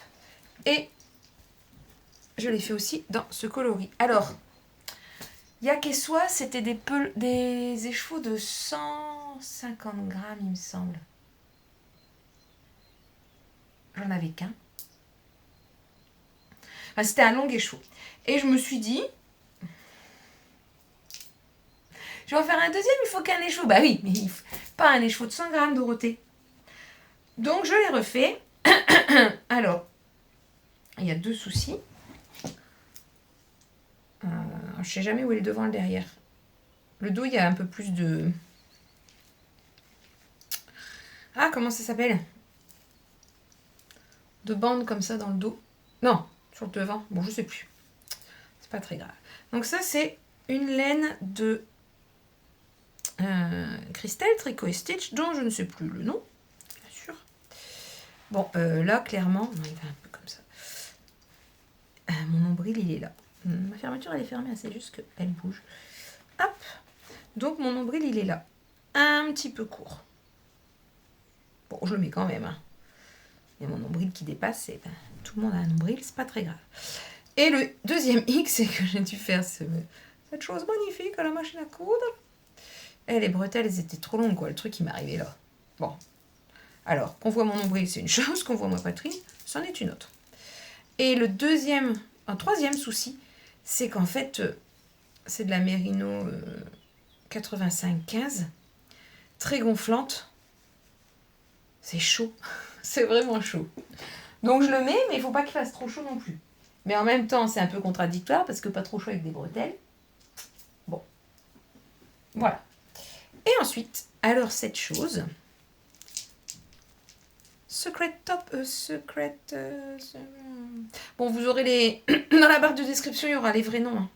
Et je l'ai fait aussi dans ce coloris. Alors, yak et soie, c'était des écheveaux de 150 grammes, il me semble. J'en avais qu'un. Enfin, c'était un long écheveau. Et je me suis dit, je vais en faire un deuxième, il faut qu'un écheveau. Bah oui, mais pas un écheveau de 100 grammes, Dorothée. Donc, je l'ai refait. Alors, il y a 2 soucis. Je ne sais jamais où est le devant et le derrière. Le dos, il y a un peu plus de... Ah, comment ça s'appelle? De bandes comme ça dans le dos. Non, sur le devant. Bon, je sais plus. C'est pas très grave. Donc ça, c'est une laine de Christelle Tricot et Stitch, dont je ne sais plus le nom, bien sûr. Bon, là, clairement, non, il va un peu comme ça. Mon nombril, il est là. Ma fermeture, elle est fermée, c'est juste qu'elle bouge. Hop. Donc, mon nombril, il est là. Un petit peu court. Bon, je le mets quand même. Hein. Il y a mon nombril qui dépasse. Et ben, tout le monde a un nombril, c'est pas très grave. Et le deuxième X, c'est que j'ai dû faire cette chose magnifique à la machine à coudre. Et les bretelles, elles étaient trop longues, quoi. Le truc, il m'arrivait là. Bon. Alors, qu'on voit mon nombril, c'est une chose. Qu'on voit ma poitrine, c'en est une autre. Et un troisième souci, c'est qu'en fait, c'est de la Merino 85-15, très gonflante. C'est chaud. C'est vraiment chaud. Donc je le mets, mais il ne faut pas qu'il fasse trop chaud non plus. Mais en même temps, c'est un peu contradictoire parce que pas trop chaud avec des bretelles. Bon. Voilà. Et ensuite, alors cette chose. Secret top, Bon, vous aurez les... Dans la barre de description, il y aura les vrais noms. Hein.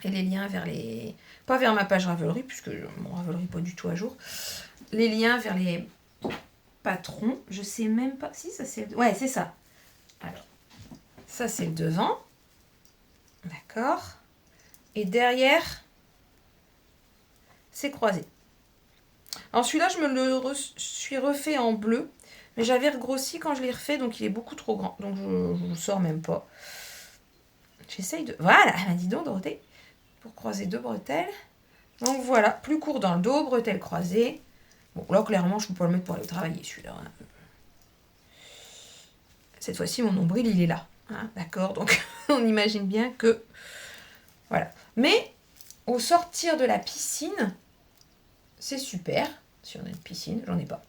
Et les liens vers les... Pas vers ma page Ravelry, puisque mon Ravelry n'est pas du tout à jour. Les liens vers les patrons. Je sais même pas... Si, ça c'est... Ouais, c'est ça. Alors, ça c'est le devant. D'accord. Et derrière, c'est croisé. Alors celui-là, je me le suis refait en bleu. Mais j'avais regrossi quand je l'ai refait, donc il est beaucoup trop grand. Donc je ne le sors même pas. J'essaye de... Voilà, dis donc Dorothée. Pour croiser 2 bretelles. Donc voilà, plus court dans le dos, bretelles croisées. Bon, là clairement, je ne peux pas le mettre pour aller travailler celui-là. Hein. Cette fois-ci, mon nombril, il est là. Hein, d'accord, donc on imagine bien que... Voilà. Mais au sortir de la piscine, c'est super. Si on a une piscine, j'en ai pas.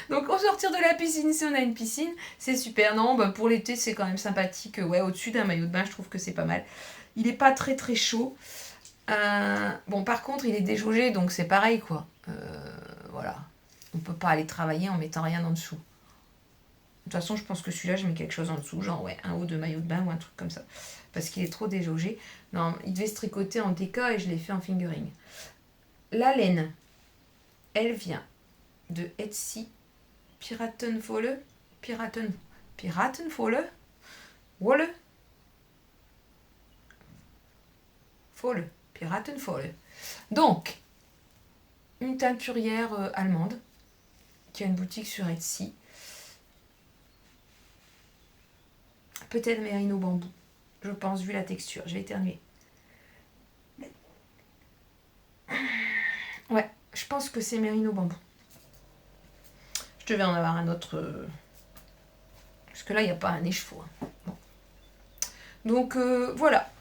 Donc au sortir de la piscine, si on a une piscine, c'est super. Non, bah, pour l'été, c'est quand même sympathique. Ouais, au-dessus d'un maillot de bain, je trouve que c'est pas mal. Il n'est pas très très chaud. Bon, par contre, il est déjaugé, donc c'est pareil, quoi. Voilà. On peut pas aller travailler en mettant rien en dessous. De toute façon, je pense que celui-là, je mets quelque chose en dessous, genre ouais, un haut de maillot de bain ou un truc comme ça. Parce qu'il est trop déjaugé. Non, il devait se tricoter en DK et je l'ai fait en fingering. La laine, elle vient de Etsy Piratenwolle. Piratenwolle. Wolle. Folle. Piratenwolle. Donc, une teinturière allemande qui a une boutique sur Etsy. Peut-être Merino bambou. Je pense, vu la texture. Je vais éternuer. Ouais, je pense que c'est Merino bambou. Je devais en avoir un autre. Parce que là, il n'y a pas un écheveau. Hein. Bon. Donc, voilà.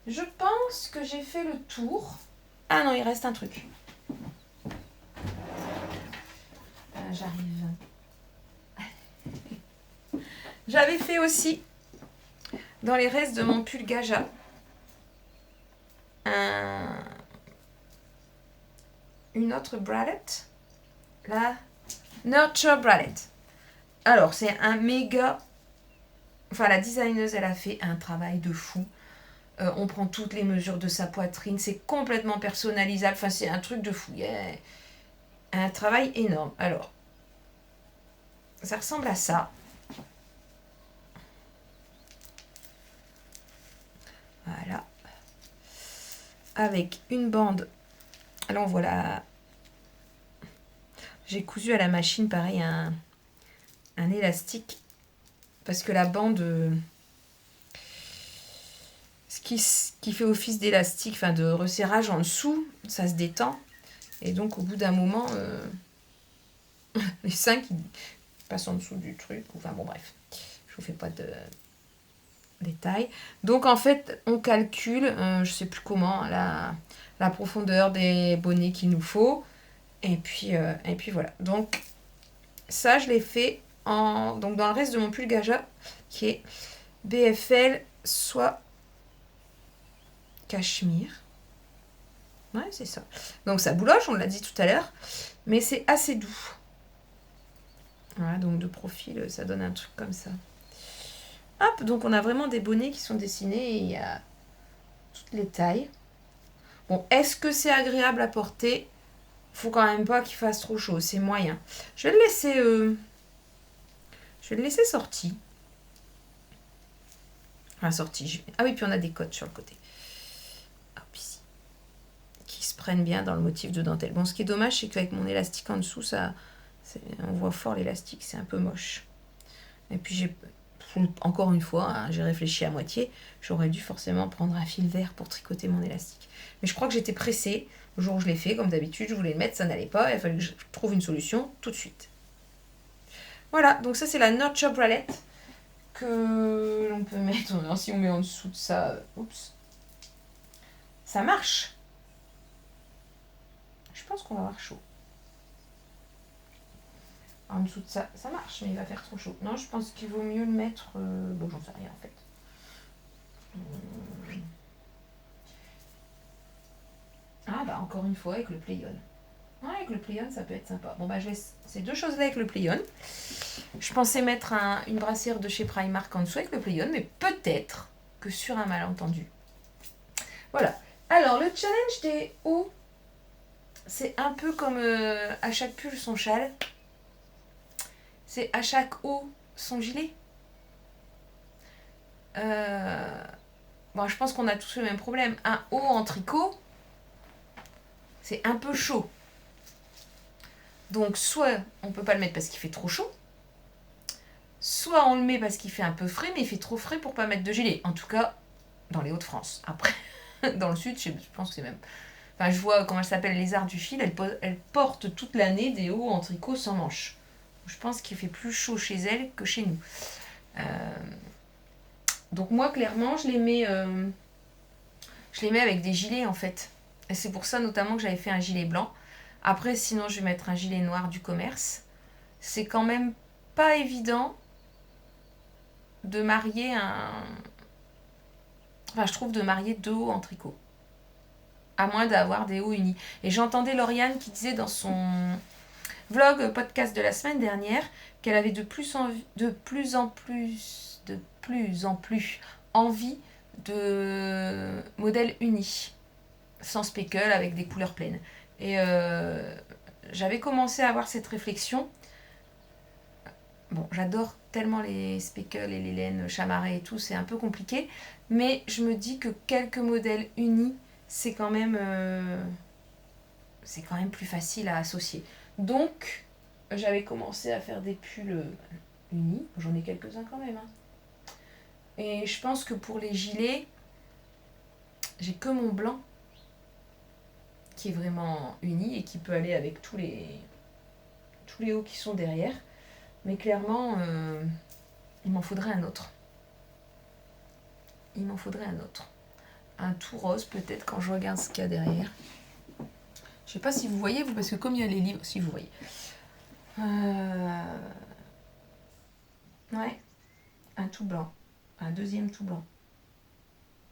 Je pense que j'ai fait le tour. Ah non, il reste un truc. J'arrive. J'avais fait aussi, dans les restes de mon pull Gaja, une autre bralette. La Nurture Bralette. Alors, c'est un méga... Enfin, la designeuse, elle a fait un travail de fou. On prend toutes les mesures de sa poitrine. C'est complètement personnalisable. Enfin, c'est un truc de fou. Il y a un travail énorme. Alors, ça ressemble à ça. Voilà. Avec une bande. Là, on voit la... J'ai cousu à la machine, pareil, un élastique. Parce que la bande... ce qui fait office d'élastique, enfin de resserrage en dessous, ça se détend. Et donc, au bout d'un moment, les seins qui passent en dessous du truc. Enfin, bon, bref. Je vous fais pas de détails. Donc, en fait, on calcule, je sais plus comment, la profondeur des bonnets qu'il nous faut. Et puis voilà. Donc, ça, je l'ai fait donc dans le reste de mon pull Gaja, qui est BFL, soit cachemire. Ouais, c'est ça. Donc, ça bouloche, on l'a dit tout à l'heure. Mais c'est assez doux. Voilà, donc de profil, ça donne un truc comme ça. Hop, donc on a vraiment des bonnets qui sont dessinés et il y a toutes les tailles. Bon, est-ce que c'est agréable à porter? Faut quand même pas qu'il fasse trop chaud, c'est moyen. Je vais le laisser sorti. Enfin, sorti. Ah oui, puis on a des cotes sur le côté. Hop, ici. Qui se prennent bien dans le motif de dentelle. Bon, ce qui est dommage, c'est qu'avec mon élastique en dessous, on voit fort l'élastique, c'est un peu moche. Et puis encore une fois, hein, j'ai réfléchi à moitié. J'aurais dû forcément prendre un fil vert pour tricoter mon élastique. Mais je crois que j'étais pressée. Le jour où je l'ai fait, comme d'habitude, je voulais le mettre, ça n'allait pas. Il a fallu que je trouve une solution tout de suite. Voilà, donc ça c'est la Nurture Bralette que l'on peut mettre. Alors, si on met en dessous de ça, oups, ça marche. Je pense qu'on va avoir chaud. En dessous de ça, ça marche, mais il va faire trop chaud. Non, je pense qu'il vaut mieux le mettre... Bon, j'en sais rien en fait. Ah bah encore une fois avec le Play-On. Ouais, avec le Play-On, ça peut être sympa. Bon bah je laisse ces deux choses-là avec le Play-On. Je pensais mettre une brassière de chez Primark en dessous avec le Play-On, mais peut-être que sur un malentendu. Voilà. Alors, le challenge des hauts, c'est un peu comme à chaque pull son châle. C'est à chaque haut son gilet. Bon, je pense qu'on a tous le même problème. Un haut en tricot, c'est un peu chaud. Donc, soit on peut pas le mettre parce qu'il fait trop chaud, soit on le met parce qu'il fait un peu frais, mais il fait trop frais pour pas mettre de gilet. En tout cas, dans les Hauts-de-France. Après, dans le sud, je pense que c'est même... Enfin, je vois comment elle s'appelle, les arts du fil, elle porte toute l'année des hauts en tricot sans manches. Je pense qu'il fait plus chaud chez elle que chez nous. Donc moi, clairement, je les mets avec des gilets, en fait. Et c'est pour ça, notamment, que j'avais fait un gilet blanc. Après, sinon, je vais mettre un gilet noir du commerce. C'est quand même pas évident de marier Enfin, je trouve de marier deux hauts en tricot. À moins d'avoir des hauts unis. Et j'entendais Lauriane qui disait dans son vlog podcast de la semaine dernière qu'elle avait de plus en plus envie de modèles unis, sans speckle, avec des couleurs pleines. Et j'avais commencé à avoir cette réflexion. Bon, j'adore tellement les speckles et les laines chamarrées et tout, c'est un peu compliqué. Mais je me dis que quelques modèles unis, c'est quand même plus facile à associer. Donc, j'avais commencé à faire des pulls unis. J'en ai quelques-uns quand même. Hein. Et je pense que pour les gilets, j'ai que mon blanc qui est vraiment uni et qui peut aller avec tous les hauts qui sont derrière. Mais clairement, il m'en faudrait un autre. Un tout rose peut-être quand je regarde ce qu'il y a derrière. Je sais pas si vous voyez, parce que comme il y a les livres, si vous voyez. Ouais, un tout blanc. Un deuxième tout blanc.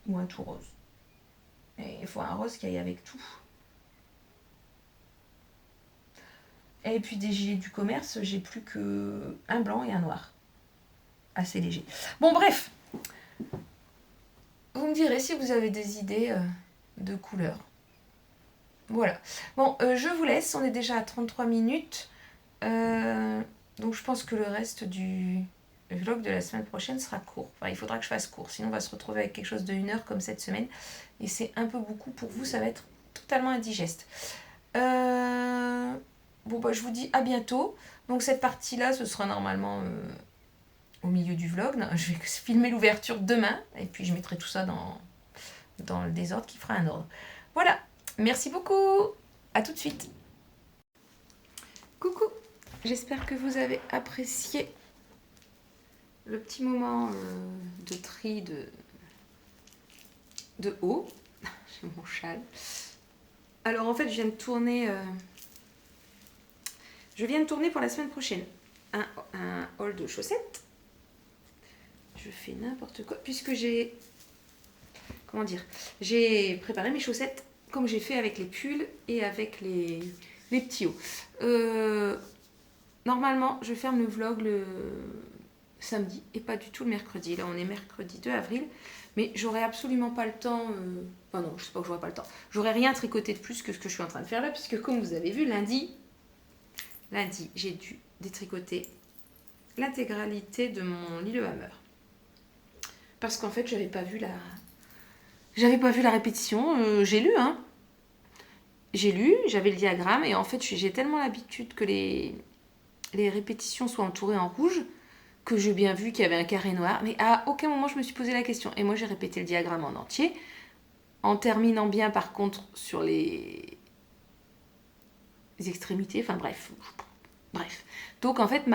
Ou un tout rose. Et il faut un rose qui aille avec tout. Et puis des gilets du commerce, j'ai plus que un blanc et un noir. Assez léger. Bon, bref. Vous me direz si vous avez des idées de couleurs. Voilà. Bon, je vous laisse. On est déjà à 33 minutes. Donc je pense que le reste du vlog de la semaine prochaine sera court. Enfin, il faudra que je fasse court. Sinon, on va se retrouver avec quelque chose de 1 heure comme cette semaine. Et c'est un peu beaucoup pour vous. Ça va être totalement indigeste. Bon, bah, je vous dis à bientôt. Donc cette partie-là, ce sera normalement au milieu du vlog. Je vais filmer l'ouverture demain. Et puis je mettrai tout ça dans le désordre qui fera un ordre. Voilà. Merci beaucoup. À tout de suite. Coucou. J'espère que vous avez apprécié le petit moment de tri de haut. J'ai mon châle. Alors en fait, je viens de tourner pour la semaine prochaine un haul de chaussettes. Je fais n'importe quoi puisque j'ai préparé mes chaussettes comme j'ai fait avec les pulls et avec les petits hauts. Normalement, je ferme le vlog le samedi et pas du tout le mercredi. Là, on est mercredi 2 avril. Mais j'aurai absolument pas le temps... Enfin non, je sais pas que j'aurai pas le temps. J'aurai rien tricoté de plus que ce que je suis en train de faire là. Puisque comme vous avez vu, lundi j'ai dû détricoter l'intégralité de mon Lillehammer. Parce qu'en fait, j'avais pas vu la répétition. J'ai lu, hein. J'ai lu, j'avais le diagramme. Et en fait, j'ai tellement l'habitude que les répétitions soient entourées en rouge que j'ai bien vu qu'il y avait un carré noir, mais à aucun moment je me suis posé la question. Et moi j'ai répété le diagramme en entier, en terminant bien par contre sur les extrémités, enfin bref. Donc en fait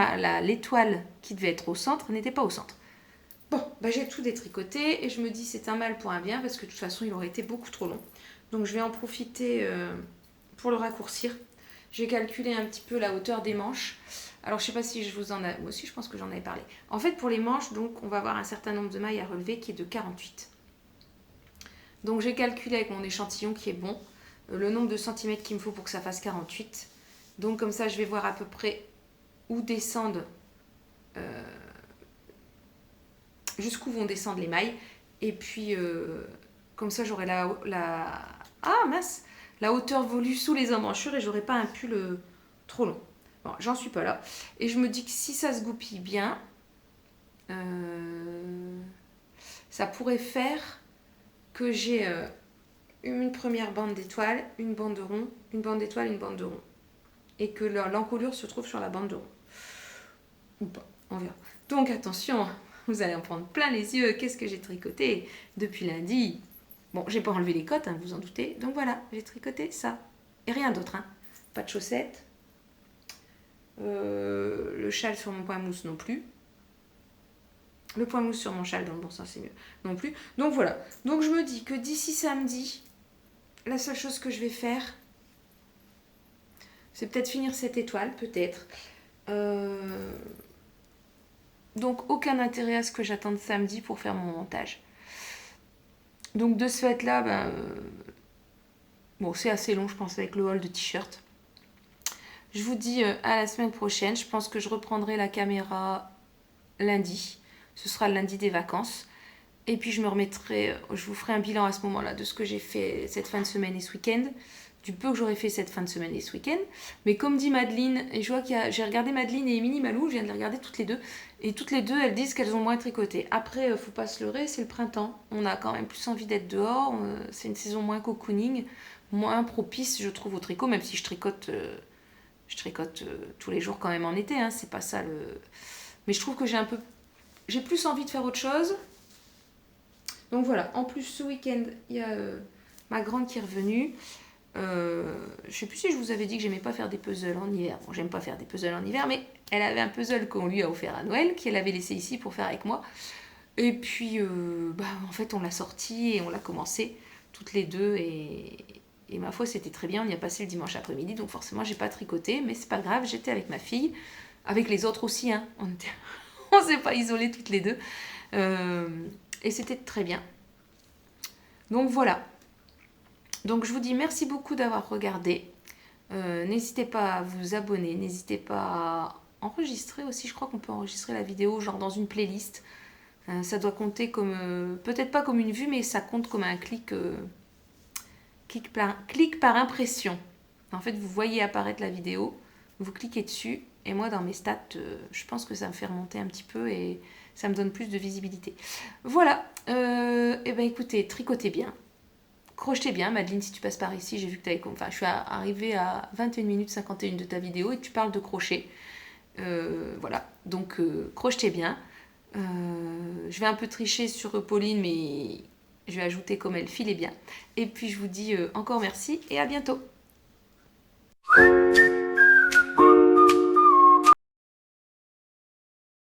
l'étoile qui devait être au centre n'était pas au centre. Bon, bah j'ai tout détricoté et je me dis c'est un mal pour un bien parce que de toute façon il aurait été beaucoup trop long. Donc je vais en profiter pour le raccourcir. J'ai calculé un petit peu la hauteur des manches. Alors, je ne sais pas si je vous en ai... Moi aussi, je pense que j'en avais parlé. En fait, pour les manches, donc, on va avoir un certain nombre de mailles à relever qui est de 48. Donc, j'ai calculé avec mon échantillon qui est bon le nombre de centimètres qu'il me faut pour que ça fasse 48. Donc, comme ça, je vais voir à peu près où descendent... jusqu'où vont descendre les mailles. Et puis, comme ça, j'aurai Ah, mince! La hauteur voulue sous les emmanchures et j'aurai pas un pull trop long. Bon, j'en suis pas là. Et je me dis que si ça se goupille bien, ça pourrait faire que j'ai une première bande d'étoiles, une bande de rond, une bande d'étoiles, une bande de rond. Et que l'encolure se trouve sur la bande de rond. Ou pas, on verra. Donc attention, vous allez en prendre plein les yeux. Qu'est-ce que j'ai tricoté depuis lundi? Bon, j'ai pas enlevé les cottes, hein, vous en doutez. Donc voilà, j'ai tricoté ça. Et rien d'autre, hein. Pas de chaussettes. Le châle sur mon point mousse non plus. Le point mousse sur mon châle, dans le bon sens c'est mieux, non plus. Donc voilà. Donc je me dis que d'ici samedi, la seule chose que je vais faire, c'est peut-être finir cette étoile, peut-être. Donc aucun intérêt à ce que j'attende samedi pour faire mon montage. Donc de ce fait-là, bon, c'est assez long, je pense, avec le haul de t-shirt. Je vous dis à la semaine prochaine. Je pense que je reprendrai la caméra lundi. Ce sera le lundi des vacances. Et puis je vous ferai un bilan à ce moment-là de ce que j'ai fait cette fin de semaine et ce week-end. Du peu que j'aurais fait cette fin de semaine et ce week-end. Mais comme dit Madeleine, et je vois j'ai regardé Madeleine et Émilie Malou, je viens de les regarder toutes les deux. Et toutes les deux, elles disent qu'elles ont moins tricoté. Après, faut pas se leurrer, c'est le printemps. On a quand même plus envie d'être dehors. C'est une saison moins cocooning, moins propice, je trouve, au tricot, même si je tricote... tous les jours quand même en été, hein, c'est pas ça le... Mais je trouve que j'ai plus envie de faire autre chose. Donc voilà, en plus ce week-end, il y a ma grande qui est revenue. Je sais plus si je vous avais dit que j'aimais pas faire des puzzles en hiver. Bon, j'aime pas faire des puzzles en hiver, mais elle avait un puzzle qu'on lui a offert à Noël, qu'elle avait laissé ici pour faire avec moi. Et puis, en fait, on l'a sorti et on l'a commencé toutes les deux et ma foi, c'était très bien. On y a passé le dimanche après-midi, donc forcément, j'ai pas tricoté, mais c'est pas grave. J'étais avec ma fille, avec les autres aussi. Hein. On s'est pas isolés toutes les deux. Et c'était très bien. Donc voilà. Donc je vous dis merci beaucoup d'avoir regardé. N'hésitez pas à vous abonner, n'hésitez pas à enregistrer aussi. Je crois qu'on peut enregistrer la vidéo genre dans une playlist. Ça doit compter comme, peut-être pas comme une vue, mais ça compte comme un clic par impression. En fait, vous voyez apparaître la vidéo, vous cliquez dessus, et moi dans mes stats, je pense que ça me fait remonter un petit peu et ça me donne plus de visibilité. Voilà, et ben écoutez, tricotez bien, crochetez bien. Madeleine, si tu passes par ici, j'ai vu que tu avais... Enfin, je suis arrivée à 21 minutes 51 de ta vidéo et tu parles de crochet. Voilà, donc crochetez bien. Je vais un peu tricher sur Pauline, mais je vais ajouter comme elle filait bien. Et puis je vous dis encore merci et à bientôt.